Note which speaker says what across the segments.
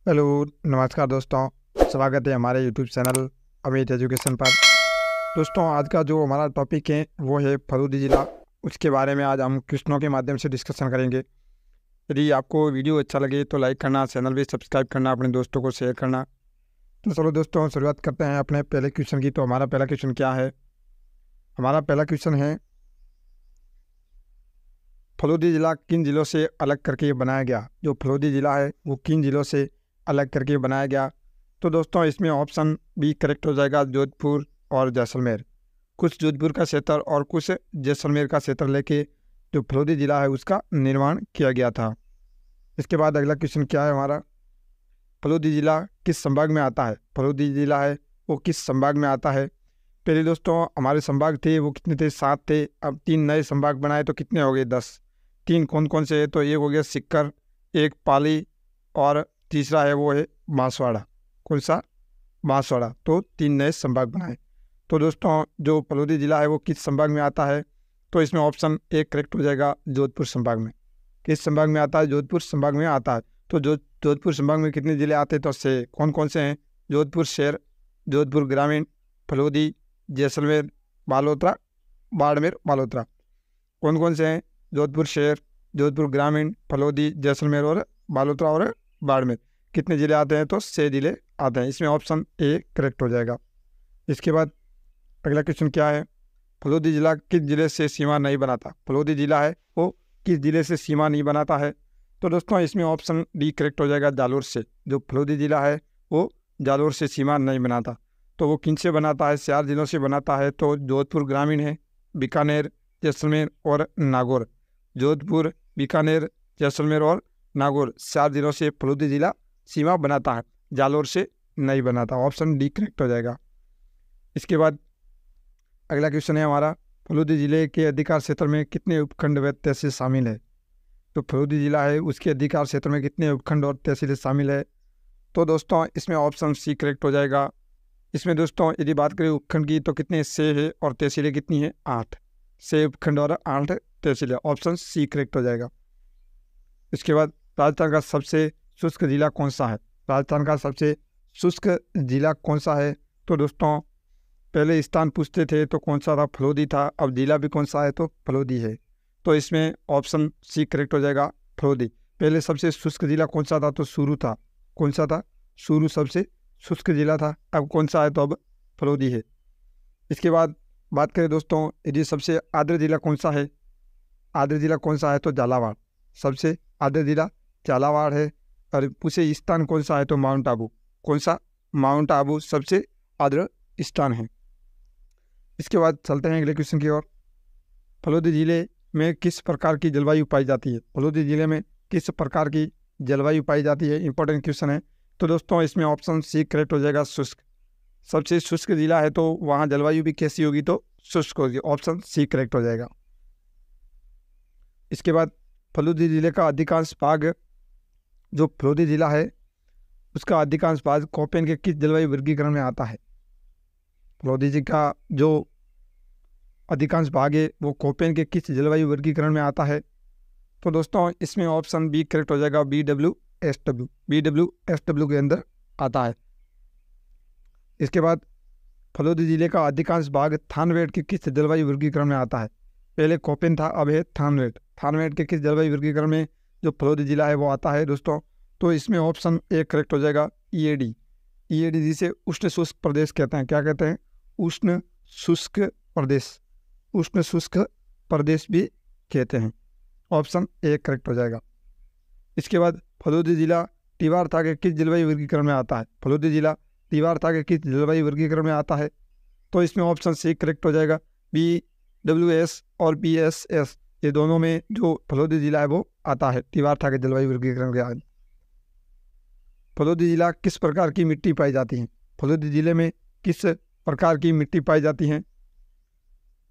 Speaker 1: Hello, नमस्कार दोस्तों। स्वागत है हमारे यूट्यूब चैनल अमित एजुकेशन पर। दोस्तों, आज का जो हमारा टॉपिक है वो है फलूदी ज़िला। उसके बारे में आज हम क्वेश्चनों के माध्यम से डिस्कशन करेंगे। यदि आपको वीडियो अच्छा लगे तो लाइक करना, चैनल भी सब्सक्राइब करना, अपने दोस्तों को शेयर करना। तो चलो दोस्तों, शुरुआत करते हैं अपने पहले क्वेश्चन की। तो हमारा पहला क्वेश्चन क्या है? हमारा पहला क्वेश्चन है, फलूदी ज़िला किन ज़िलों से अलग करके बनाया गया? जो फलूदी ज़िला है वो किन ज़िलों से अलग करके बनाया गया? तो दोस्तों, इसमें ऑप्शन बी करेक्ट हो जाएगा, जोधपुर और जैसलमेर। कुछ जोधपुर का क्षेत्र और कुछ जैसलमेर का क्षेत्र लेके जो फलूदी ज़िला है उसका निर्माण किया गया था। इसके बाद अगला क्वेश्चन क्या है हमारा? फलूदी ज़िला किस संभाग में आता है? फलूदी ज़िला है वो किस संभाग में आता है? पहले दोस्तों हमारे संभाग थे वो कितने थे? 7 थे। अब 3 नए संभाग बनाए तो कितने हो गए? 10। 3 कौन कौन से है? तो एक हो गया सीकर, एक पाली और तीसरा है वो है बांसवाड़ा। कौन सा? बांसवाड़ा। तो 3 नए संभाग बनाए। तो दोस्तों, जो फलूदी ज़िला है वो किस संभाग में आता है? तो इसमें ऑप्शन ए करेक्ट हो जाएगा, जोधपुर संभाग में। किस संभाग में आता है? जोधपुर संभाग में आता है। तो जोधपुर संभाग में कितने ज़िले आते हैं? तो से कौन कौन से हैं? जोधपुर शहर, जोधपुर ग्रामीण, फलूदी, जैसलमेर, बालोतरा, बाड़मेर, बालोतरा। कौन कौन से हैं? जोधपुर शहर, जोधपुर ग्रामीण, फलौदी, जैसलमेर और बालोतरा और बाड़मेर। कितने ज़िले आते हैं? तो 6 ज़िले आते हैं। इसमें ऑप्शन ए करेक्ट हो जाएगा। इसके बाद अगला क्वेश्चन क्या है? फलौदी ज़िला किस ज़िले से सीमा नहीं बनाता? फलौदी ज़िला है वो किस ज़िले से सीमा नहीं बनाता है? तो दोस्तों, इसमें ऑप्शन डी करेक्ट हो जाएगा, जालोर से। जो फलौदी ज़िला है वो जालोर से सीमा नहीं बनाता। तो वो किन से बनाता है? 4 ज़िलों से बनाता है। तो जोधपुर ग्रामीण है, बीकानेर, जैसलमेर और नागौर। जोधपुर, बीकानेर, जैसलमेर और नागौर 4 ज़िलों से फलूदी ज़िला सीमा बनाता है, जालोर से नहीं बनाता। ऑप्शन डी करेक्ट हो जाएगा। इसके बाद अगला क्वेश्चन है हमारा, फलूदी ज़िले के अधिकार क्षेत्र में कितने उपखंड व तहसील शामिल है? तो फलूदी ज़िला है उसके अधिकार क्षेत्र में कितने उपखंड और तहसीलें शामिल है? तो दोस्तों, इसमें ऑप्शन सी करेक्ट हो जाएगा। इसमें दोस्तों यदि बात करें उपखंड की तो कितने? 6 है और तहसीलें कितनी है? 8। 6 उपखंड और 8 तहसीलें। ऑप्शन सी करेक्ट हो जाएगा। इसके बाद राजस्थान का सबसे शुष्क जिला कौन सा है? राजस्थान का सबसे शुष्क जिला कौन सा है? तो दोस्तों, पहले स्थान पूछते थे तो कौन सा था? फलौदी था। अब जिला भी कौन सा है? तो फलौदी है। तो इसमें ऑप्शन सी करेक्ट हो जाएगा, फलौदी। पहले सबसे शुष्क जिला कौन सा था? तो शुरू था। कौन सा था? शुरू सबसे शुष्क जिला था। अब कौन सा है? तो अब फलौदी है। इसके बाद बात करें दोस्तों, यदि सबसे आर्द्र जिला कौन सा है? आर्द्र जिला कौन सा है? तो झालावाड़। सबसे आर्द्र जिला झालावाड़ है। और पूछे स्थान कौन सा है? तो माउंट आबू। कौन सा? माउंट आबू सबसे आर्द्र स्थान है। इसके बाद चलते हैं अगले क्वेश्चन की ओर। फलौदी जिले में किस प्रकार की जलवायु पाई जाती है? फलौदी जिले में किस प्रकार की जलवायु पाई जाती है? इंपॉर्टेंट क्वेश्चन है। तो दोस्तों, इसमें ऑप्शन सी करेक्ट हो जाएगा, शुष्क। सबसे शुष्क जिला है तो वहाँ जलवायु भी कैसी होगी? तो शुष्क होगी। ऑप्शन सी करेक्ट हो जाएगा। इसके बाद फलौदी जिले का अधिकांश भाग, जो फलौदी जिला है उसका अधिकांश भाग कोपेन के किस जलवायु वर्गीकरण में आता है? फलौदी जी का जो अधिकांश भाग है वो कोपेन के किस जलवायु वर्गीकरण में आता है? तो दोस्तों, इसमें ऑप्शन बी करेक्ट हो जाएगा, BWSW। BWSW के अंदर आता है। इसके बाद फलौदी जिले का अधिकांश भाग थानवेट के किस जलवायु वर्गीकरण में आता है? पहले कोपेन था, अब है थानवेट। थानवेट के किस जलवायु वर्गीकरण में जो फलौदी जिला है वो आता है दोस्तों? तो इसमें ऑप्शन ए करेक्ट हो जाएगा, EAD। EAD जिसे उष्ण शुष्क प्रदेश कहते हैं। क्या कहते हैं? उष्ण शुष्क प्रदेश। उष्ण शुष्क प्रदेश भी कहते हैं। ऑप्शन ए करेक्ट हो जाएगा। इसके बाद फलौदी जिला तिवारता के किस जलवायु वर्गीकरण में आता है? फलौदी जिला तिवारता के किस जलवायु वर्गीकरण में आता है? तो इसमें ऑप्शन सी करेक्ट हो जाएगा, BWS और BSS। ये दोनों में जो फलौदी जिला है वो आता है तिवारता के जलवायु वर्गीकरण के आगे। फलौदी जिला किस प्रकार की मिट्टी पाई जाती है? फलौदी जिले में किस प्रकार की मिट्टी पाई जाती है?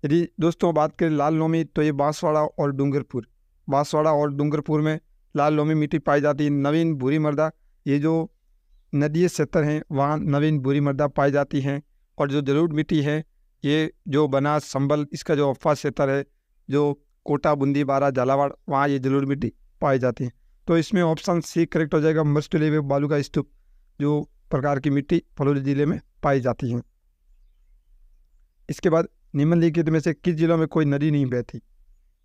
Speaker 1: यदि दोस्तों बात करें लाल लोमी तो ये बांसवाड़ा और डूंगरपुर। बांसवाड़ा और डूंगरपुर में लाल लोमी मिट्टी पाई जाती है। नवीन भूरी मृदा, ये जो नदीय क्षेत्र हैं वहाँ नवीन भूरी मृदा पाई जाती हैं। और जो जलोढ़ मिट्टी है ये जो बनास, संबल, इसका जो अफवाह क्षेत्र है, जो कोटा, बूंदी, बारा, झालावाड़, वहाँ ये जलोढ़ मिट्टी पाई जाती है। तो इसमें ऑप्शन सी करेक्ट हो जाएगा, मर्स्टलेव बालू का स्तूप जो प्रकार की मिट्टी फलौदी जिले में पाई जाती है। इसके बाद निम्नलिखित में से किस जिलों में कोई नदी नहीं बहती?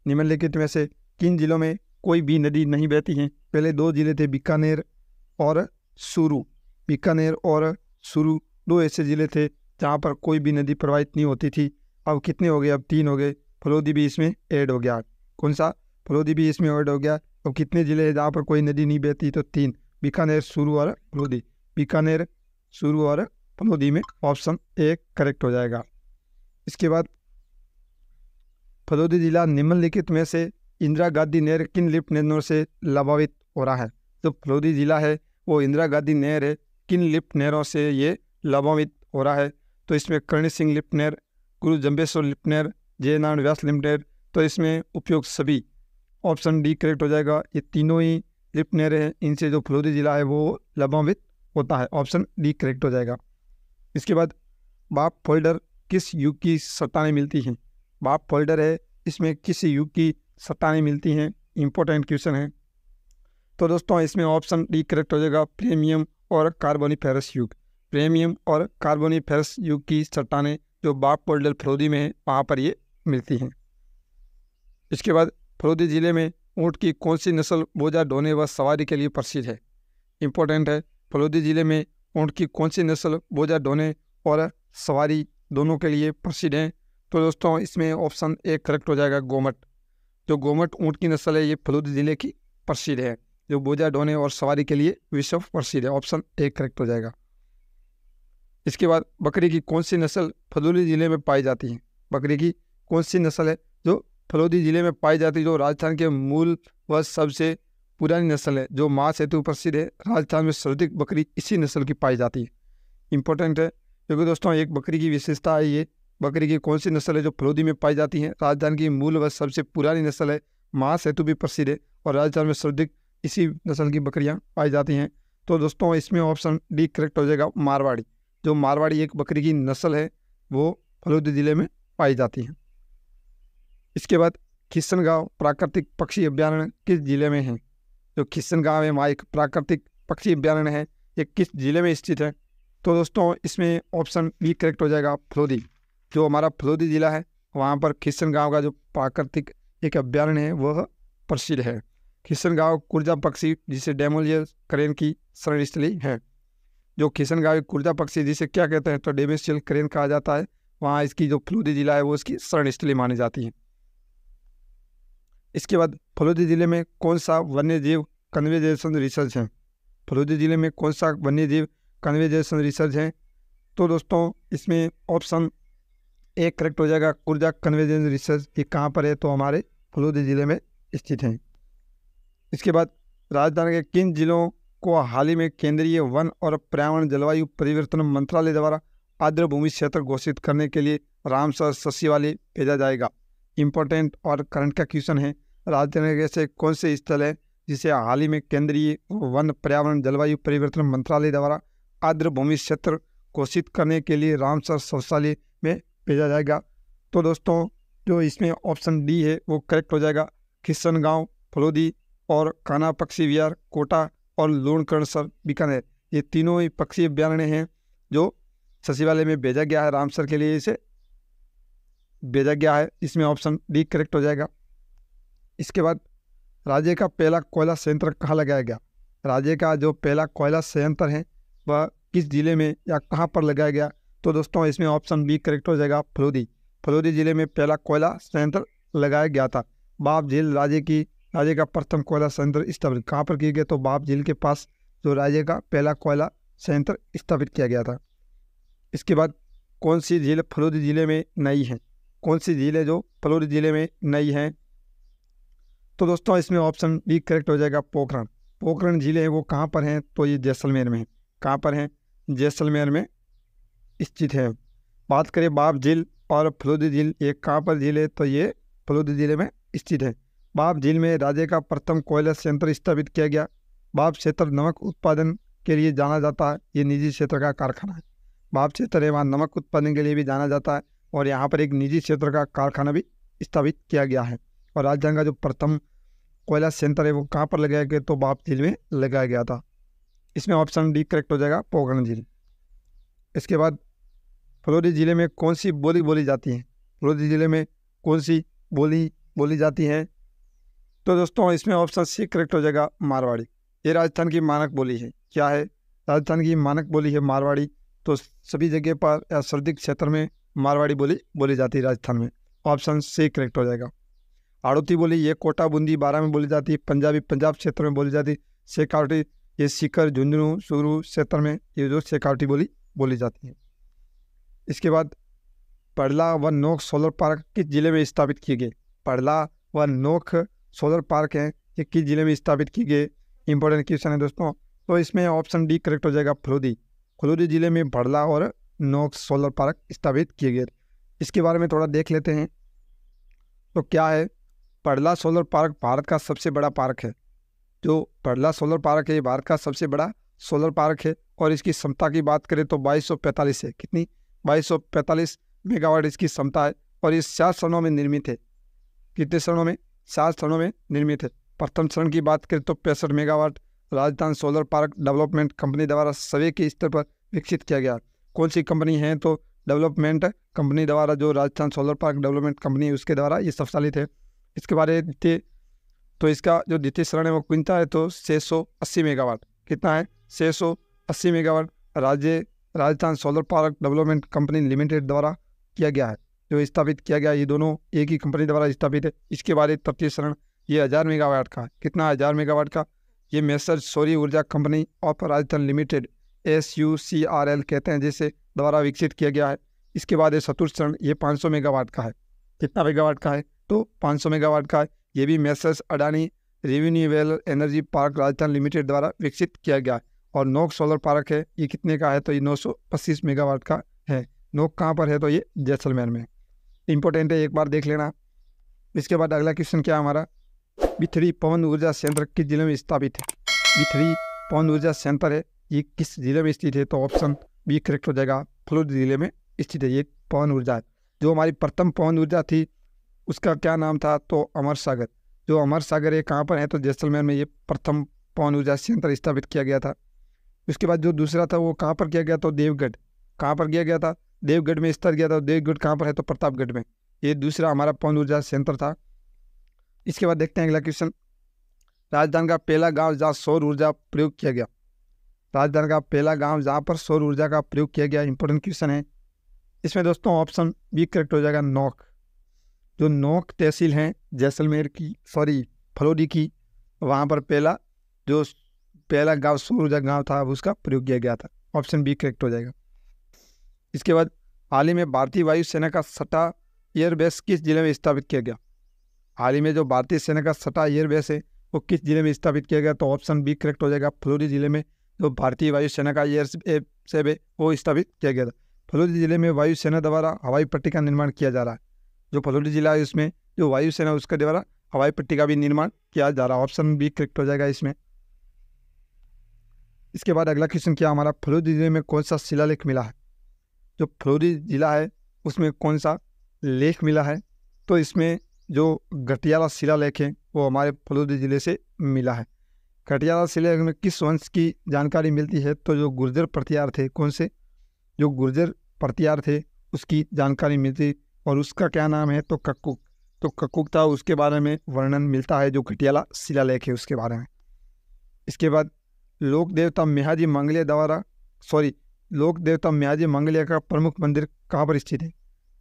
Speaker 1: निम्नलिखित में से किन जिलों में कोई भी नदी नहीं बहती हैं? पहले दो जिले थे, बीकानेर और चूरू। बीकानेर और चूरू दो ऐसे जिले थे जहाँ पर कोई भी नदी प्रवाहित नहीं होती थी। अब कितने हो गए? अब 3 हो गए। फलौदी भी इसमें ऐड हो गया। कौन सा? फलौदी भी इसमें ऐड हो गया। अब कितने जिले हैं जहाँ पर कोई नदी नहीं बहती? तो 3, बीकानेर, चूरू और फलौदी। बीकानेर, चूरू और फलौदी में ऑप्शन ए करेक्ट हो जाएगा। इसके बाद फलौदी जिला निम्नलिखित में से इंदिरा गांधी नहर किन लिफ्ट नहरों से लाभान्वित हो रहा है? तो फलौदी जिला है वो इंदिरा गांधी नहर है, किन लिफ्ट नहरों से ये लाभान्वित हो रहा है? तो इसमें करणी सिंह लिफ्ट नहर, गुरु जम्बेश्वर लिफ्ट नहर, जयनारायण व्यास लिफ्ट नहर। तो इसमें उपयोग सभी, ऑप्शन डी करेक्ट हो जाएगा। ये तीनों ही लिफ्ट नहर हैं, इनसे जो फलौदी जिला है वो लाभान्वित होता है। ऑप्शन डी करेक्ट हो जाएगा। इसके बाद बाप फोल्डर किस युग की चट्टानें मिलती हैं? बाप फोल्डर है, इसमें किस युग की चट्टानें मिलती हैं? इंपॉर्टेंट क्वेश्चन है। तो दोस्तों इसमें ऑप्शन डी करेक्ट हो जाएगा, प्रीमियम और कार्बोनिफेरस युग। प्रीमियम और कार्बोनिफेरस युग की चट्टानें जो बाप फोल्डर फलौदी में है वहाँ पर ये मिलती हैं। इसके बाद फलौदी जिले में ऊँट की कौन सी नस्ल बोझा ढोने व सवारी के लिए प्रसिद्ध है? इंपॉर्टेंट है। फलौदी जिले में ऊँट की कौन सी नस्ल बोझा ढोने और सवारी दोनों के लिए प्रसिद्ध है? तो दोस्तों इसमें ऑप्शन ए करेक्ट हो जाएगा, गोमट। जो गोमट ऊँट की नस्ल है ये फलौदी जिले की प्रसिद्ध है, जो बोझा ढोने और सवारी के लिए विश्व प्रसिद्ध है। ऑप्शन ए करेक्ट हो जाएगा। इसके बाद बकरी की कौन सी नस्ल फलौदी जिले में पाई जाती है? बकरी की कौन सी नस्ल है जो फलौदी जिले में पाई जाती है? जो राजस्थान के मूल व सबसे पुरानी नस्ल है, जो मांस हेतु प्रसिद्ध है। राजस्थान में सर्वाधिक बकरी इसी नस्ल की पाई जाती है। इंपॉर्टेंट है क्योंकि दोस्तों एक बकरी की विशेषता है ये, बकरी की कौन सी नस्ल है जो फलौदी में पाई जाती है? राजस्थान की मूल व सबसे पुरानी नस्ल है, मांस हेतु भी प्रसिद्ध है और राजस्थान में सर्वाधिक इसी नस्ल की बकरियां पाई जाती हैं। तो दोस्तों इसमें ऑप्शन डी करेक्ट हो जाएगा, मारवाड़ी। जो मारवाड़ी एक बकरी की नस्ल है वो फलौदी जिले में पाई जाती है। इसके बाद किशन प्राकृतिक पक्षी अभ्यारण्य किस जिले में है? जो किशन है वहाँ एक प्राकृतिक पक्षी अभ्यारण्य है, ये किस जिले में स्थित है? तो दोस्तों इसमें ऑप्शन बी करेक्ट हो जाएगा, फलौदी। जो हमारा फलौदी जिला है वहाँ पर किशन का जो प्राकृतिक एक अभ्यारण्य है वह प्रसिद्ध है। किशन कुर्जा पक्षी जिसे डेमोलियर करेन की शरणस्थली है। जो किशन कुर्जा पक्षी जिसे क्या कहते हैं? तो डेमेशियल करेन कहा जाता है। वहाँ इसकी जो फलौदी जिला है वो इसकी शरणस्थली मानी जाती है। इसके बाद फलौदी जिले में कौन सा वन्यजीव कन्वर्जेशन रिसर्च है? फलौदी जिले में कौन सा वन्यजीव कन्वर्जेशन रिसर्च है? तो दोस्तों इसमें ऑप्शन ए करेक्ट हो जाएगा, कुर्जा कन्वर्जेशन रिसर्च। ये कहाँ पर है? तो हमारे फलौदी जिले में स्थित है। इसके बाद राजस्थान के किन जिलों को हाल ही में केंद्रीय वन और पर्यावरण जलवायु परिवर्तन मंत्रालय द्वारा आर्द्र भूमि क्षेत्र घोषित करने के लिए रामसर सचिवालय भेजा जाएगा? इंपॉर्टेंट और करंट का क्वेश्चन है। राजस्थान के ऐसे कौन से स्थल है जिसे हाल ही में केंद्रीय वन पर्यावरण जलवायु परिवर्तन मंत्रालय द्वारा आर्द्र भूमि क्षेत्र घोषित करने के लिए रामसर सचिवालय में भेजा जाएगा? तो दोस्तों जो इसमें ऑप्शन डी है वो करेक्ट हो जाएगा, किशन, फलौदी और कान्हा पक्षी विहार, कोटा और लूणकरणसर, बीकानेर। ये तीनों ही पक्षी अभ्यारण्य हैं जो सचिवालय में भेजा गया है, रामसर के लिए इसे भेजा गया है। इसमें ऑप्शन डी करेक्ट हो जाएगा। इसके बाद राज्य का पहला कोयला संयंत्र कहाँ लगाया गया? राज्य का जो पहला कोयला संयंत्र है वह किस जिले में या कहाँ पर लगाया गया? तो दोस्तों इसमें ऑप्शन बी करेक्ट हो जाएगा, फलौदी। फलौदी जिले में पहला कोयला संयंत्र लगाया गया था। बाप झील राज्य का प्रथम कोयला संयंत्र स्थापित कहाँ पर किया गया? तो बाप झील के पास जो राज्य का पहला कोयला संयंत्र स्थापित किया गया था। इसके बाद कौन सी झील फलौदी जिले में नई है? कौन सी झील है जो फलौदी जिले में नई है? तो दोस्तों इसमें ऑप्शन बी करेक्ट हो जाएगा, पोखरण। पोखरण झील है वो कहाँ पर हैं? तो ये जैसलमेर में है। कहाँ पर हैं? जैसलमेर में स्थित है। बात करें बाप झील और फलौदी झील, ये कहाँ पर झील है? तो ये फलौदी जिले में स्थित है। बाप झील में राज्य का प्रथम कोयला संयंत्र स्थापित किया गया। बाप क्षेत्र नमक उत्पादन के लिए जाना जाता है, ये निजी क्षेत्र का कारखाना है। बाप क्षेत्र है वहाँ नमक उत्पादन के लिए भी जाना जाता है और यहाँ पर एक निजी क्षेत्र का कारखाना भी स्थापित किया गया है। और राजस्थान का जो प्रथम कोयला सेंटर है वो कहाँ पर लगाया गया, तो बाप झील में लगाया गया था। इसमें ऑप्शन डी करेक्ट हो जाएगा, पोखरण झील। इसके बाद फलोदी जिले में कौन सी बोली बोली जाती है, फलोदी जिले में कौन सी बोली बोली जाती है, तो दोस्तों इसमें ऑप्शन सी करेक्ट हो जाएगा, मारवाड़ी। ये राजस्थान की मानक बोली है। क्या है, राजस्थान की मानक बोली है मारवाड़ी। तो सभी जगह पर या सर्दी क्षेत्र में मारवाड़ी बोली बोली जाती है राजस्थान में। ऑप्शन सी करेक्ट हो जाएगा। आड़ोती बोली ये कोटा बूंदी बारा में बोली जाती है, पंजाबी पंजाब क्षेत्र में बोली जाती है। शेखावटी ये सीकर झुंझुनू सुरू क्षेत्र में ये जो शेखावटी बोली बोली जाती है। इसके बाद पड़ला व नोक सोलर पार्क किस जिले में स्थापित किए गए, पड़ला व नोक सोलर पार्क हैं ये किस जिले में स्थापित किए गए, इंपॉर्टेंट क्वेश्चन है दोस्तों। तो इसमें ऑप्शन डी करेक्ट हो जाएगा, फलोदी। फलोदी जिले में पड़ला और नोक सोलर पार्क स्थापित किए गए। इसके बारे में थोड़ा देख लेते हैं। तो क्या है, पड़ला सोलर पार्क भारत का सबसे बड़ा पार्क है। जो पड़ला सोलर पार्क है ये भारत का सबसे बड़ा सोलर पार्क है और इसकी क्षमता की बात करें तो 2245 है। कितनी, 2245 मेगावाट इसकी क्षमता है और ये 4 चरणों में निर्मित है। कितने चरणों में, 4 चरणों में निर्मित है। प्रथम चरण की बात करें तो 65 megawatt Rajasthan solar park development company द्वारा सर्वे के स्तर पर विकसित किया गया। कौन सी कंपनी है, तो डेवलपमेंट कंपनी द्वारा, जो Rajasthan solar park development company है उसके द्वारा ये संचालित है। इसके बारे में तो इसका जो द्वितीय चरण है वो कितना है, तो 680 मेगावाट। कितना है, 680 megawatt Rajasthan solar park development company limited द्वारा किया गया है, जो स्थापित किया गया। ये दोनों एक ही कंपनी द्वारा स्थापित है। इसके बाद तृतीय चरण ये 1000 मेगावाट का। कितना, 1000 मेगावाट का। ये मेसर सौर ऊर्जा company of Rajasthan limited SUCRL कहते हैं, जिसे द्वारा विकसित किया गया है। इसके बाद चतुर्थ चरण ये 500 मेगावाट का है। कितना मेगावाट का है, तो 500 मेगावाट का है। ये भी messrs Adani renewable energy park Rajasthan limited द्वारा विकसित किया गया है। और नोक सोलर पार्क है ये कितने का है, तो ये 925 मेगावाट का है। नोक कहाँ पर है, तो ये जैसलमेर में। इंपॉर्टेंट है, एक बार देख लेना। इसके बाद अगला क्वेश्चन क्या है हमारा, बिथड़ी पवन ऊर्जा संयंत्र किस जिले में स्थापित है। बिथड़ी पवन ऊर्जा संयंत्र है ये किस जिले में स्थित है, तो ऑप्शन बी करेक्ट हो जाएगा, फलोदी जिले में स्थित है। ये पवन ऊर्जा है। जो हमारी प्रथम पवन ऊर्जा थी उसका क्या नाम था, तो अमर सागर। जो अमर सागर है कहाँ पर है, तो जैसलमेर में ये प्रथम पवन ऊर्जा संयंत्र स्थापित किया गया था। उसके बाद जो दूसरा था वो कहाँ पर किया गया, तो देवगढ़। कहाँ पर किया गया था, देवगढ़ में स्थापित किया था। देवगढ़ कहाँ पर है, तो प्रतापगढ़ में। ये दूसरा हमारा पवन ऊर्जा संयंत्र था। इसके बाद देखते हैं अगला क्वेश्चन, राजस्थान का पहला गांव जहाँ सौर ऊर्जा प्रयोग किया गया। राजस्थान का पहला गांव जहाँ पर सौर ऊर्जा का प्रयोग किया गया, इंपॉर्टेंट क्वेश्चन है। इसमें दोस्तों ऑप्शन बी करेक्ट हो जाएगा, नोक। जो नोक तहसील है जैसलमेर की, फलोदी की, वहाँ पर पहला गांव सौर ऊर्जा गाँव था, उसका प्रयोग किया गया था। ऑप्शन बी करेक्ट हो जाएगा। इसके बाद हाल ही में भारतीय वायुसेना का 6ठा एयरबेस किस जिले में स्थापित किया गया। हाल ही में जो भारतीय सेना का 6ठा एयरबेस है वो किस जिले में स्थापित किया गया, तो ऑप्शन बी करेक्ट हो जाएगा, फलोदी जिले में। जो भारतीय वायुसेना का एयरबेस है वो स्थापित किया गया था। फलोदी जिले में वायुसेना द्वारा हवाई पट्टी का निर्माण किया जा रहा है। जो फलोदी जिला है उसमें जो वायुसेना उसके द्वारा हवाई पट्टी का भी निर्माण किया जा रहा है। ऑप्शन बी करेक्ट हो जाएगा इसमें। इसके बाद अगला क्वेश्चन क्या हमारा, फलोदी जिले में कौन सा शिलालेख मिला है। जो फलोदी जिला है उसमें कौन सा लेख मिला है, तो इसमें जो घटियाला शिलालेख है वो हमारे फलोदी जिले से मिला है। घटियाला शिलालेख में किस वंश की जानकारी मिलती है, तो जो गुर्जर प्रतिहार थे, कौन से, जो गुर्जर प्रतिहार थे उसकी जानकारी मिलती, और उसका क्या नाम है, तो कक्कुक। तो कक्कुक था, उसके बारे में वर्णन मिलता है जो घटियाला शिलालेख है उसके बारे में। इसके बाद लोक देवता म्याजी मंगलिया का प्रमुख मंदिर कहाँ पर स्थित है।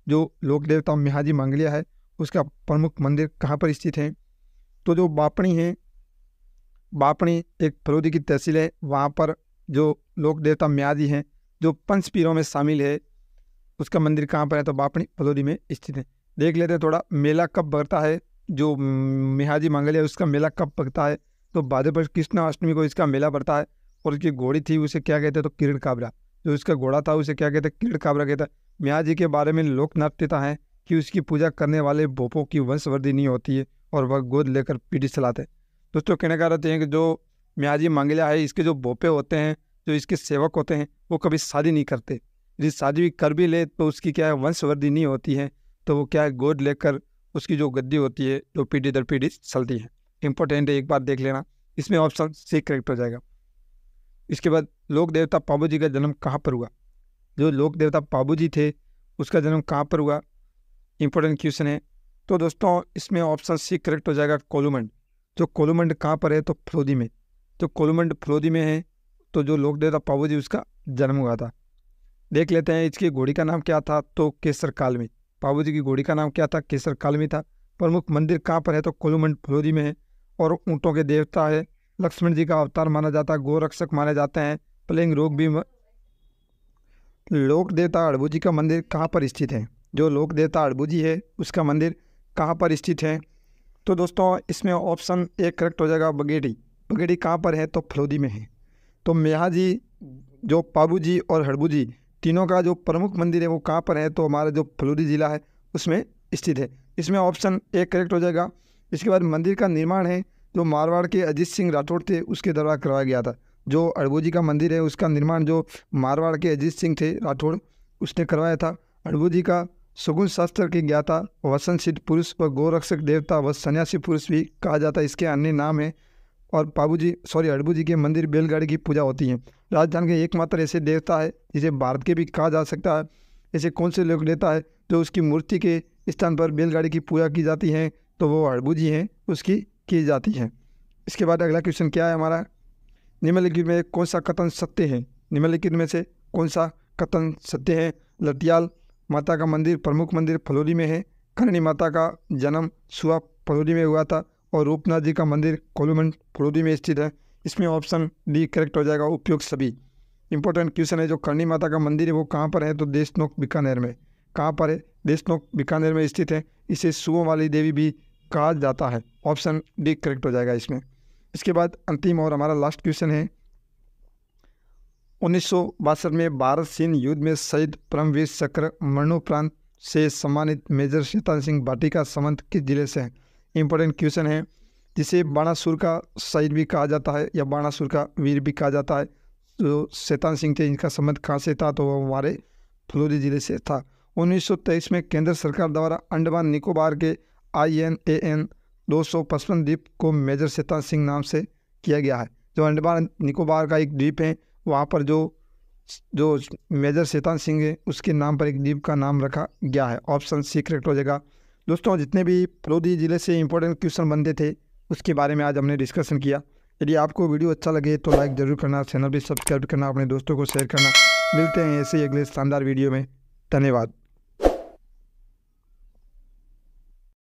Speaker 1: जो लोक देवता म्याजी मंगलिया है उसका प्रमुख मंदिर कहाँ पर स्थित है, तो जो बापणी है, बापणी एक फलोदी की तहसील है, वहाँ पर जो लोक देवता म्याजी हैं जो पंच पीरों में शामिल है उसका मंदिर कहाँ पर है, तो बापणी फलोदी में स्थित है। देख लेते हैं थोड़ा, मेला कब बढ़ता है, जो म्याजी मंगलिया उसका मेला कब पड़ता है, तो भाद्रपद कृष्ण अष्टमी को इसका मेला पड़ता है। और उसकी घोड़ी थी उसे क्या कहते हैं, तो किरण काबरा। जो उसका घोड़ा था उसे क्या कहते हैं, किरण काबरा कहता है। म्याजी के बारे में लोक नाट्यता है कि उसकी पूजा करने वाले भोपों की वंशवृद्धि नहीं होती है और वह गोद लेकर पीढ़ी चलाते हैं। दोस्तों कहने का रहते हैं कि जो म्याजी मंगलिया है इसके जो भोपे होते हैं, जो इसके सेवक होते हैं, वो कभी शादी नहीं करते। यदि शादी भी कर भी ले तो उसकी क्या है, वंशवृद्धि नहीं होती है, तो वो क्या है, गोद लेकर उसकी जो गद्दी होती है जो पीढ़ी दर पीढ़ी चलती है। इंपॉर्टेंट है, एक बार देख लेना। इसमें ऑप्शन सी करेक्ट हो जाएगा। इसके बाद लोक देवता पाबू जी का जन्म कहाँ पर हुआ? जो लोक देवता पाबू जी थे उसका जन्म कहाँ पर हुआ? इंपॉर्टेंट क्वेश्चन है। तो दोस्तों इसमें ऑप्शन सी करेक्ट हो जाएगा, कोलूमंड। जो कोलूमंड कहाँ पर है? तो फलोदी में। तो कोलूमंड फलोदी में है, तो जो लोक देवता पाबू जी उसका जन्म हुआ था। देख लेते हैं इसकी घोड़ी का नाम क्या था? तो केसर कालमी। पाबू जी की घोड़ी का नाम क्या था? केसर कालमी था। प्रमुख मंदिर कहाँ पर है? तो कोलूमंड फलोदी में है। और ऊँटों के देवता है, लक्ष्मण जी का अवतार माना जाता है, गोरक्षक माने जाते हैं, प्लेग रोग भी। लोक देवता अड़बू जी का मंदिर कहाँ पर स्थित है? जो लोक देवता अड़बू जी है उसका मंदिर कहाँ पर स्थित है? तो दोस्तों इसमें ऑप्शन ए करेक्ट हो जाएगा, बगेड़ी। बगेड़ी कहाँ पर है? तो फलोदी में है। तो मेहा जी, जो पाबू जी और हड़बू जी तीनों का जो प्रमुख मंदिर है वो कहाँ पर है? तो हमारा जो फलोदी जिला है उसमें स्थित है। इसमें ऑप्शन ए करेक्ट हो जाएगा। इसके बाद मंदिर का निर्माण है जो मारवाड़ के अजीत सिंह राठौड़ थे उसके द्वारा करवाया गया था। जो अड़बू जी का मंदिर है उसका निर्माण जो मारवाड़ के अजीत सिंह थे राठौड़ उसने करवाया था। अड़बू जी का शगुन शास्त्र के ज्ञाता, वसन सिद्ध पुरुष व गोरक्षक देवता व सन्यासी पुरुष भी कहा जाता है, इसके अन्य नाम है। और अड़बू जी के मंदिर बैलगाड़ी की पूजा होती है। राजस्थान के एकमात्र ऐसे देवता है जिसे भारत के भी कहा जा सकता है। ऐसे कौन से लोक देवता है जो उसकी मूर्ति के स्थान पर बैलगाड़ी की पूजा की जाती है? तो वो अड़बू जी हैं, उसकी की जाती है। इसके बाद अगला क्वेश्चन क्या है हमारा? निम्नलिखित में कौन सा कथन सत्य है? निम्नलिखित में से कौन सा कथन सत्य है? लटियाल माता का मंदिर, प्रमुख मंदिर फलोदी में है। करणी माता का जन्म सुआ फलोदी में हुआ था। और रूपनाथ जी का मंदिर कोलूमंड फलोदी में स्थित है। इसमें ऑप्शन डी करेक्ट हो जाएगा, उपयुक्त सभी। इंपॉर्टेंट क्वेश्चन है, जो करणी माता का मंदिर है वो कहाँ पर है? तो देशनोक बीकानेर में। कहाँ पर है? देशनोक बीकानेर में स्थित है। इसे सुओं वाली देवी भी कहा जाता है। ऑप्शन डी करेक्ट हो जाएगा इसमें। इसके बाद अंतिम और हमारा लास्ट क्वेश्चन है, 1962 में भारत चीन युद्ध में शहीद परमवीर चक्र मरणोपरांत से सम्मानित मेजर शैतान सिंह भाटी का संबंध किस जिले से है? इंपॉर्टेंट क्वेश्चन है, जिसे बाणासुर का शहीद भी कहा जाता है या बाणासुर का वीर भी कहा जाता है। जो शैतान सिंह थे इनका संबंध कहाँ से था? तो वो हमारे फलोदी जिले से था। 1923 में केंद्र सरकार द्वारा अंडमान निकोबार के INAN 255 द्वीप को मेजर शैतान सिंह नाम से किया गया है। जो अंडमान निकोबार का एक द्वीप है वहाँ पर जो मेजर शैतान सिंह है उसके नाम पर एक द्वीप का नाम रखा गया है। ऑप्शन सी करेक्ट हो जाएगा। दोस्तों जितने भी फलोदी जिले से इंपॉर्टेंट क्वेश्चन बनते थे उसके बारे में आज हमने डिस्कशन किया। यदि आपको वीडियो अच्छा लगे तो लाइक ज़रूर करना, चैनल भी सब्सक्राइब करना, अपने दोस्तों को शेयर करना। मिलते हैं ऐसे ही अगले शानदार वीडियो में। धन्यवाद।